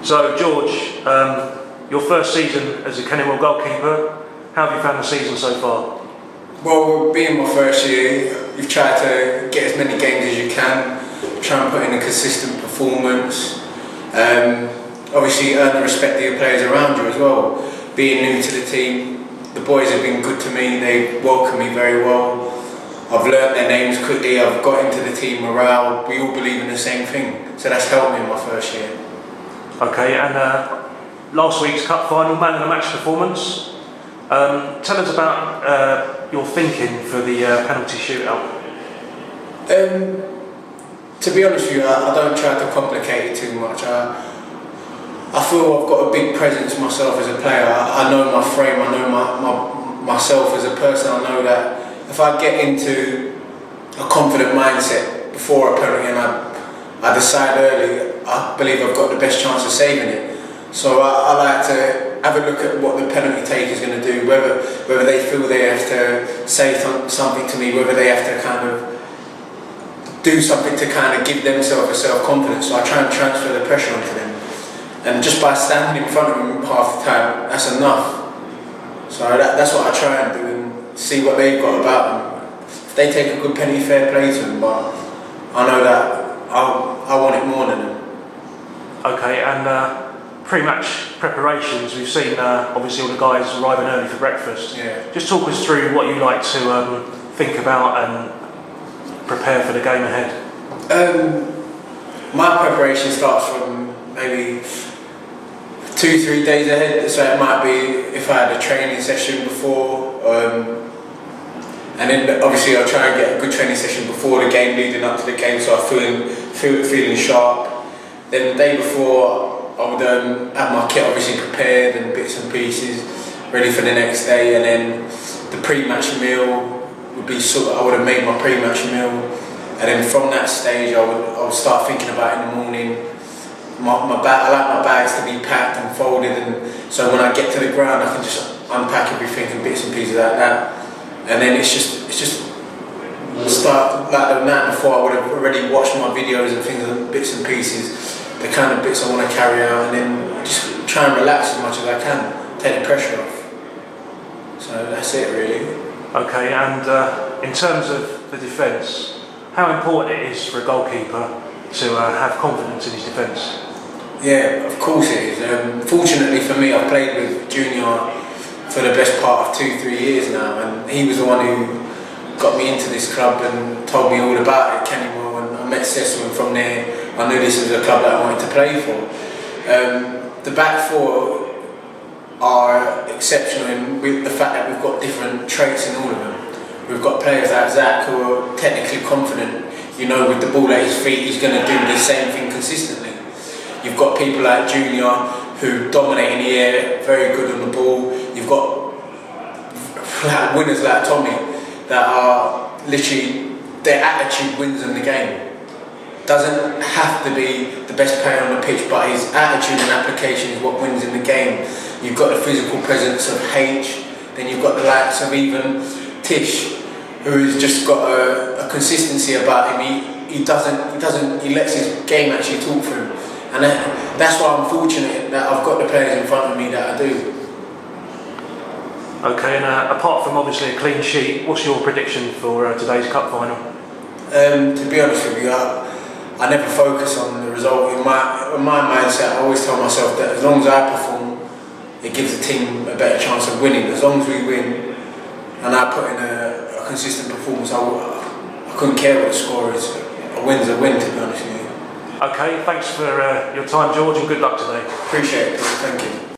So George, your first season as a Kenningwell goalkeeper, how have you found the season so far? Well, being my first year, you've tried to get as many games as you can, try and put in a consistent performance, obviously earn the respect of your players around you as well. Being new to the team, the boys have been good to me, they welcome me very well. I've learnt their names quickly, I've got into the team morale, we all believe in the same thing, so that's helped me in my first year. Okay, and last week's cup final, man of the match performance. Tell us about your thinking for the penalty shootout. To be honest with you, I don't try to complicate it too much. I feel I've got a big presence myself as a player. I know my frame, I know myself as a person. I know that if I get into a confident mindset before a penalty and I decide early, I believe I've got the best chance of saving it. So I like to have a look at what the penalty taker is going to do, whether they feel they have to say something to me, whether they have to kind of do something to kind of give themselves a self-confidence. So I try and transfer the pressure onto them. And just by standing in front of them half the time, that's enough. So that's what I try and do and see what they've got about them. If they take a good penalty, fair play to them, but I know that I want it more than them. Okay, and pre-match preparations, we've seen obviously all the guys arriving early for breakfast. Yeah. Just talk us through what you like to think about and prepare for the game ahead. My preparation starts from maybe 2-3 days ahead, so it might be if I had a training session before, and then obviously I'll try and get a good training session before the game, leading up to the game, so I'm feeling sharp. Then the day before I would have my kit obviously prepared and bits and pieces ready for the next day, and then the pre-match meal would be I would have made my pre-match meal, and then from that stage I would start thinking about in the morning. I like my bags to be packed and folded, and so when I get to the ground I can just unpack everything in bits and pieces like that, and then it's just start like the night before I would have already watched my videos and things and bits and pieces, the kind of bits I want to carry out, and then just try and relax as much as I can, take the pressure off. So that's it really. Okay, and in terms of the defence, how important it is for a goalkeeper to have confidence in his defence? Yeah, of course it is. Fortunately for me, I've played with Junior for the best part of 2-3 years now, and he was the one who got me into this club and told me all about it, Kenningwell, and I met Cecil, and from there I knew this was a club that I wanted to play for. The back four are exceptional in with the fact that we've got different traits in all of them. We've got players like Zach who are technically confident. You know, with the ball at his feet, he's going to do the same thing consistently. You've got people like Junior who dominate in the air, very good on the ball. You've got winners like Tommy that are literally, their attitude wins in the game. Doesn't have to be the best player on the pitch, but his attitude and application is what wins in the game. You've got the physical presence of H, then you've got the likes of even Tish, who's just got a consistency about him. He lets his game actually talk for him, and that's why I'm fortunate that I've got the players in front of me that I do. Okay, and apart from obviously a clean sheet, what's your prediction for today's cup final? To be honest with you, I never focus on the result. In my mindset, I always tell myself that as long as I perform, it gives the team a better chance of winning. As long as we win, and I put in a consistent performance, I couldn't care what the score is. A win's a win, to be honest with you. Okay, thanks for your time, George, and good luck today. Appreciate it, thank you.